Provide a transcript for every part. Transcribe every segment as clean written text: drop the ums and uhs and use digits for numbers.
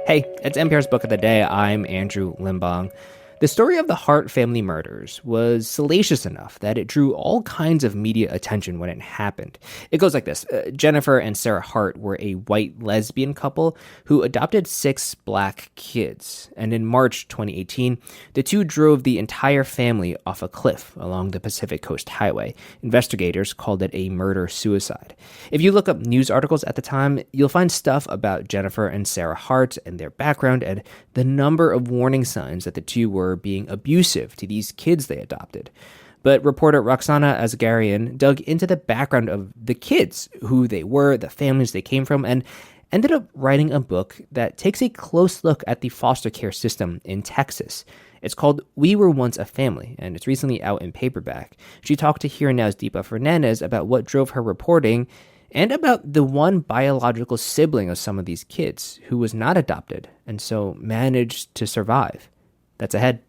Hey, it's NPR's Book of the Day. I'm Andrew Limbong. The story of the Hart family murders was salacious enough that it drew all kinds of media attention when it happened. It goes like this. Jennifer and Sarah Hart were a white lesbian couple who adopted 6 black kids. And in March 2018, the two drove the entire family off a cliff along the Pacific Coast Highway. Investigators called it a murder-suicide. If you look up news articles at the time, you'll find stuff about Jennifer and Sarah Hart and their background and the number of warning signs that the two were being abusive to these kids they adopted. But reporter Roxanna Asgarian dug into the background of the kids, who they were, the families they came from, and ended up writing a book that takes a close look at the foster care system in Texas. It's called We Were Once a Family, and it's recently out in paperback. She talked to Here and Now's Deepa Fernandes about what drove her reporting and about the one biological sibling of some of these kids who was not adopted and so managed to survive. That's ahead.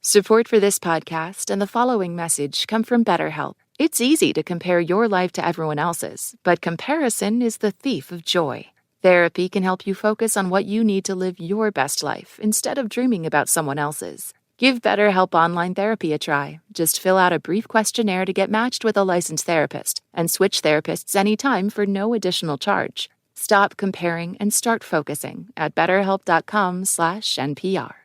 Support for this podcast and the following message come from BetterHelp. It's easy to compare your life to everyone else's, but comparison is the thief of joy. Therapy can help you focus on what you need to live your best life instead of dreaming about someone else's. Give BetterHelp Online Therapy a try. Just fill out a brief questionnaire to get matched with a licensed therapist and switch therapists anytime for no additional charge. Stop comparing and start focusing at betterhelp.com/NPR.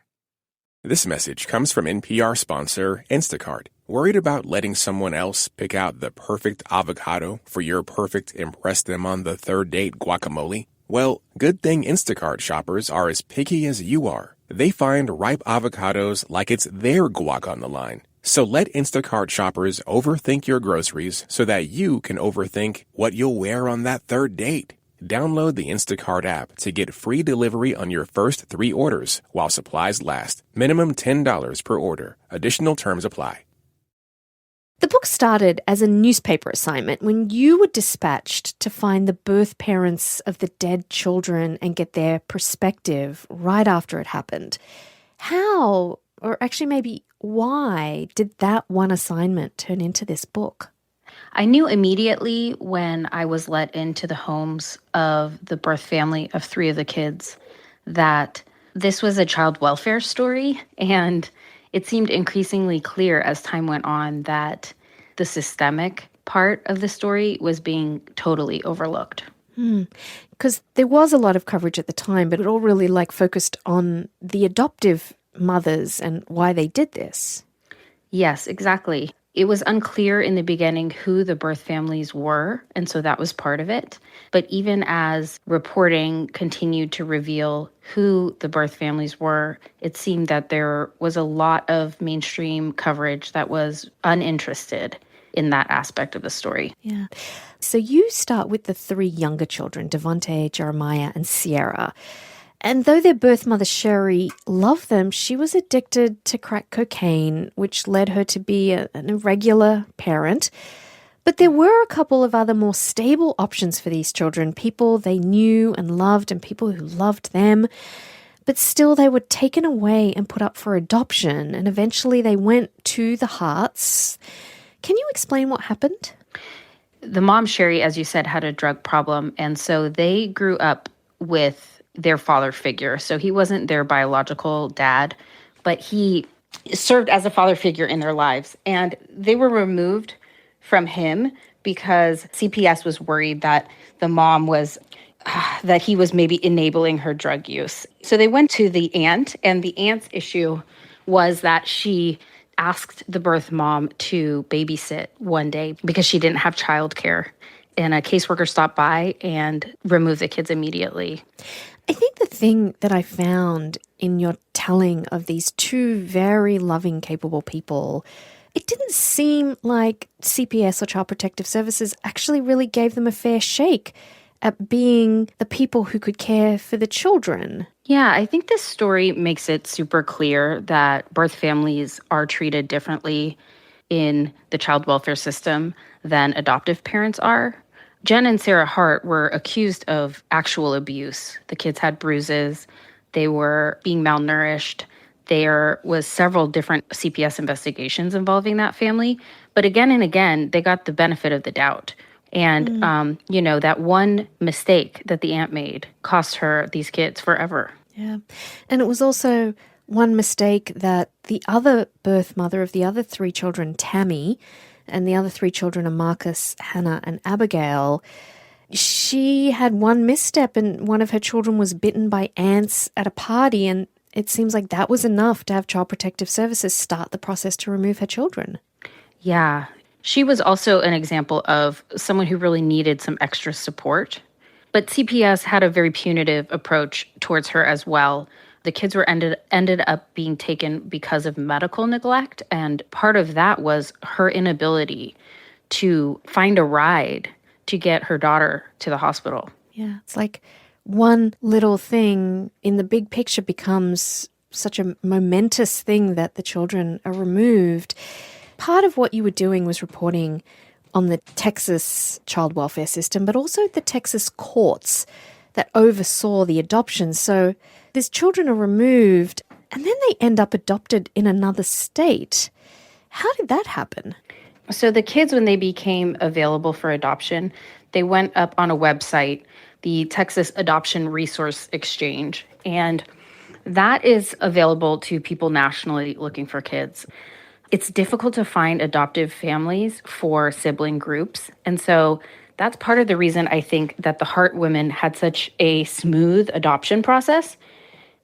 This message comes from NPR sponsor Instacart. Worried about letting someone else pick out the perfect avocado for your perfect impress them on the third date guacamole? Well, good thing Instacart shoppers are as picky as you are. They find ripe avocados like it's their guac on the line. So let Instacart shoppers overthink your groceries so that you can overthink what you'll wear on that third date. Download the Instacart app to get free delivery on your first 3 orders while supplies last. Minimum $10 per order. Additional terms apply. The book started as a newspaper assignment when you were dispatched to find the birth parents of the dead children and get their perspective right after it happened. How, or actually maybe why, did that one assignment turn into this book? I knew immediately when I was let into the homes of the birth family of 3 of the kids that this was a child welfare story, and it seemed increasingly clear as time went on that the systemic part of the story was being totally overlooked. Because there was a lot of coverage at the time, but it all really focused on the adoptive mothers and why they did this. Yes, exactly. It was unclear in the beginning who the birth families were, and so that was part of it. But even as reporting continued to reveal who the birth families were, it seemed that there was a lot of mainstream coverage that was uninterested in that aspect of the story. Yeah. So you start with the 3 younger children, Devontae, Jeremiah, and Sierra. And though their birth mother, Sherry, loved them, she was addicted to crack cocaine, which led her to be an irregular parent. But there were a couple of other more stable options for these children, people they knew and loved and people who loved them. But still, they were taken away and put up for adoption, and eventually they went to the Harts. Can you explain what happened? The mom, Sherry, as you said, had a drug problem, and so they grew up with their father figure. So he wasn't their biological dad, but he served as a father figure in their lives. And they were removed from him because CPS was worried that the mom was, that he was maybe enabling her drug use. So they went to the aunt, and the aunt's issue was that she asked the birth mom to babysit one day because she didn't have childcare. And a caseworker stopped by and removed the kids immediately. I think the thing that I found in your telling of these 2 very loving, capable people, it didn't seem like CPS or Child Protective Services actually really gave them a fair shake at being the people who could care for the children. Yeah, I think this story makes it super clear that birth families are treated differently in the child welfare system than adoptive parents are. Jen and Sarah Hart were accused of actual abuse. The kids had bruises. They were being malnourished. There was several different CPS investigations involving that family. But again and again, they got the benefit of the doubt. And, that one mistake that the aunt made cost her these kids forever. Yeah. And it was also one mistake that the other birth mother of the other 3 children, Tammy, and the other 3 children are Marcus, Hannah, and Abigail. She had one misstep and one of her children was bitten by ants at a party, and it seems like that was enough to have Child Protective Services start the process to remove her children. Yeah. She was also an example of someone who really needed some extra support. But CPS had a very punitive approach towards her as well. The kids were ended up being taken because of medical neglect, and part of that was her inability to find a ride to get her daughter to the hospital. Yeah, it's like one little thing in the big picture becomes such a momentous thing that the children are removed. Part of what you were doing was reporting on the Texas child welfare system, but also the Texas courts that oversaw the adoption. So these children are removed and then they end up adopted in another state. How did that happen? So the kids, when they became available for adoption, they went up on a website, the Texas Adoption Resource Exchange, and that is available to people nationally looking for kids. It's difficult to find adoptive families for sibling groups. And so that's part of the reason I think that the Hart women had such a smooth adoption process.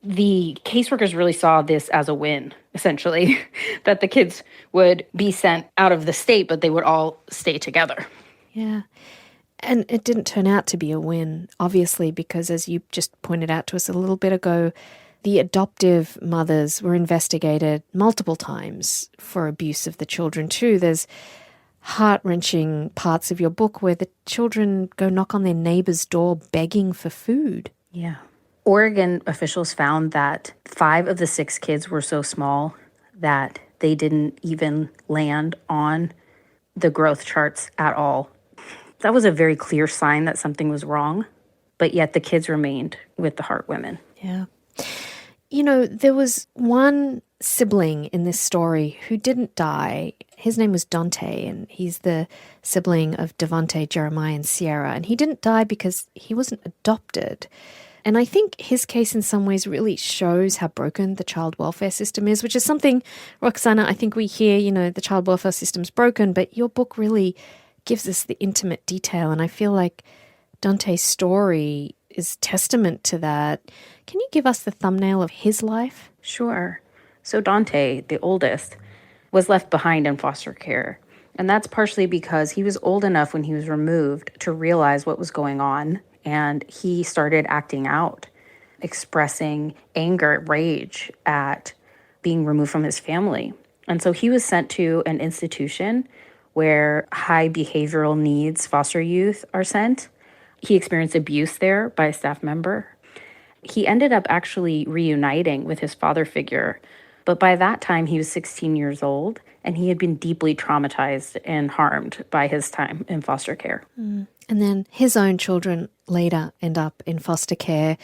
The caseworkers really saw this as a win, essentially, that the kids would be sent out of the state, but they would all stay together. Yeah. And it didn't turn out to be a win, obviously, because as you just pointed out to us a little bit ago, the adoptive mothers were investigated multiple times for abuse of the children too. There's heart-wrenching parts of your book where the children go knock on their neighbor's door begging for food. Yeah. Oregon officials found that 5 of the 6 kids were so small that they didn't even land on the growth charts at all. That was a very clear sign that something was wrong, but yet the kids remained with the Hart women. Yeah. You know, there was one sibling in this story who didn't die. His name was Dante, and he's the sibling of Devontae, Jeremiah, and Sierra. And he didn't die because he wasn't adopted. And I think his case in some ways really shows how broken the child welfare system is, which is something, Roxanna, I think we hear, you know, the child welfare system's broken, but your book really gives us the intimate detail. And I feel like Dante's story is testament to that. Can you give us the thumbnail of his life? Sure. So Dante, the oldest, was left behind in foster care. And that's partially because he was old enough when he was removed to realize what was going on. And he started acting out, expressing anger, rage at being removed from his family. And so he was sent to an institution where high behavioral needs foster youth are sent. He experienced abuse there by a staff member. He ended up actually reuniting with his father figure, but by that time he was 16 years old and he had been deeply traumatized and harmed by his time in foster care. And then his own children later end up in foster care.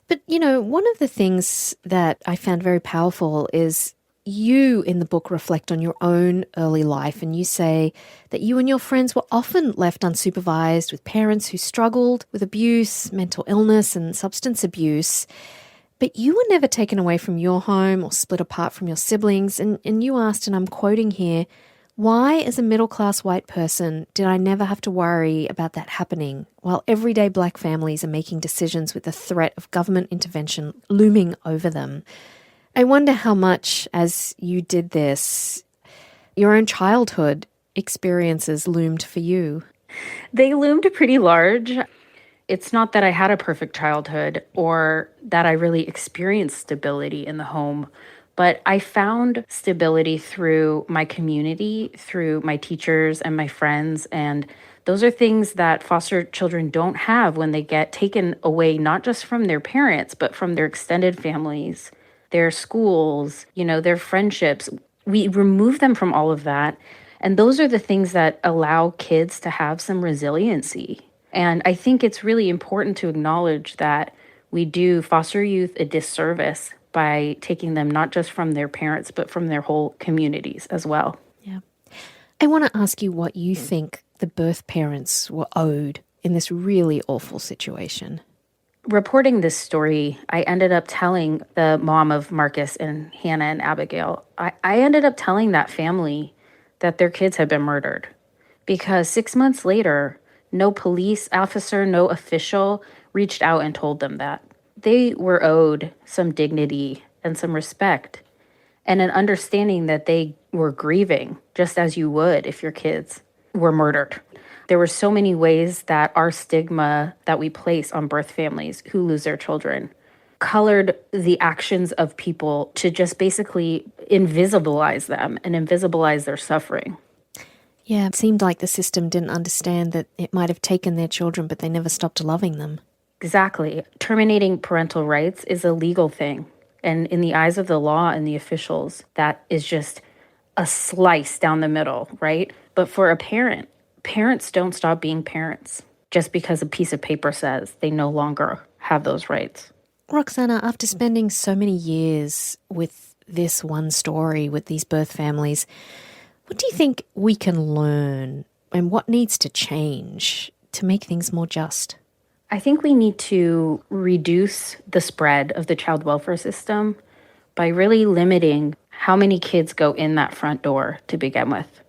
But, you know, one of the things that I found very powerful is you in the book reflect on your own early life, and you say that you and your friends were often left unsupervised with parents who struggled with abuse, mental illness, and substance abuse. But you were never taken away from your home or split apart from your siblings. And you asked, and I'm quoting here, why, as a middle-class white person, did I never have to worry about that happening while everyday Black families are making decisions with the threat of government intervention looming over them? I wonder how much, as you did this, your own childhood experiences loomed for you. They loomed pretty large. It's not that I had a perfect childhood or that I really experienced stability in the home, but I found stability through my community, through my teachers and my friends. And those are things that foster children don't have when they get taken away, not just from their parents, but from their extended families, their schools, you know, their friendships. We remove them from all of that. And those are the things that allow kids to have some resiliency. And I think it's really important to acknowledge that we do foster youth a disservice by taking them not just from their parents, but from their whole communities as well. Yeah. I want to ask you what you think the birth parents were owed in this really awful situation? Reporting this story, I ended up telling the mom of Marcus and Hannah and Abigail, I ended up telling that family that their kids had been murdered. Because 6 months later, no police officer, no official reached out and told them that. They were owed some dignity and some respect and an understanding that they were grieving, just as you would if your kids were murdered. There were so many ways that our stigma that we place on birth families who lose their children colored the actions of people to just basically invisibilize them and invisibilize their suffering. Yeah, it seemed like the system didn't understand that it might have taken their children, but they never stopped loving them. Exactly. Terminating parental rights is a legal thing. And in the eyes of the law and the officials, that is just a slice down the middle, right? But for a parent, parents don't stop being parents just because a piece of paper says they no longer have those rights. Roxanna, after spending so many years with this one story, with these birth families, what do you think we can learn and what needs to change to make things more just? I think we need to reduce the spread of the child welfare system by really limiting how many kids go in that front door to begin with.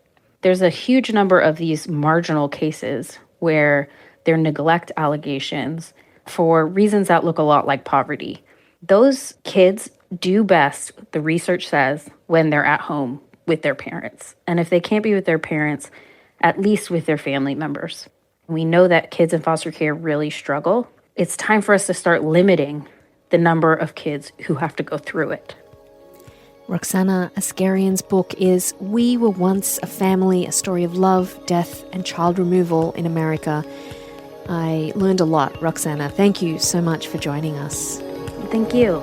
There's a huge number of these marginal cases where there are neglect allegations for reasons that look a lot like poverty. Those kids do best, the research says, when they're at home with their parents. And if they can't be with their parents, at least with their family members. We know that kids in foster care really struggle. It's time for us to start limiting the number of kids who have to go through it. Roxanna Asgarian's book is We Were Once a Family, a story of love, death, and child removal in America. I learned a lot, Roxanna. Thank you so much for joining us. Thank you.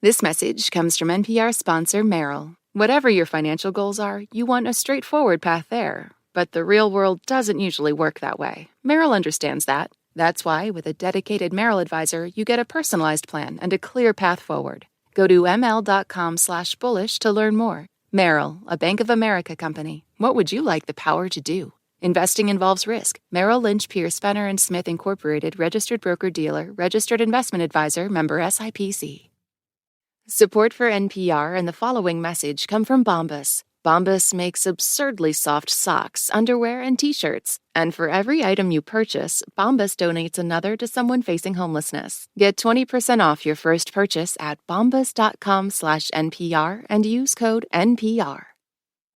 This message comes from NPR sponsor Merrill. Whatever your financial goals are, you want a straightforward path there. But the real world doesn't usually work that way. Merrill understands that. That's why, with a dedicated Merrill advisor, you get a personalized plan and a clear path forward. Go to ml.com/bullish to learn more. Merrill, a Bank of America company. What would you like the power to do? Investing involves risk. Merrill Lynch, Pierce, Fenner & Smith Incorporated, registered broker-dealer, registered investment advisor, member SIPC. Support for NPR and the following message come from Bombas. Bombas makes absurdly soft socks, underwear, and T-shirts. And for every item you purchase, Bombas donates another to someone facing homelessness. Get 20% off your first purchase at bombas.com/NPR and use code NPR.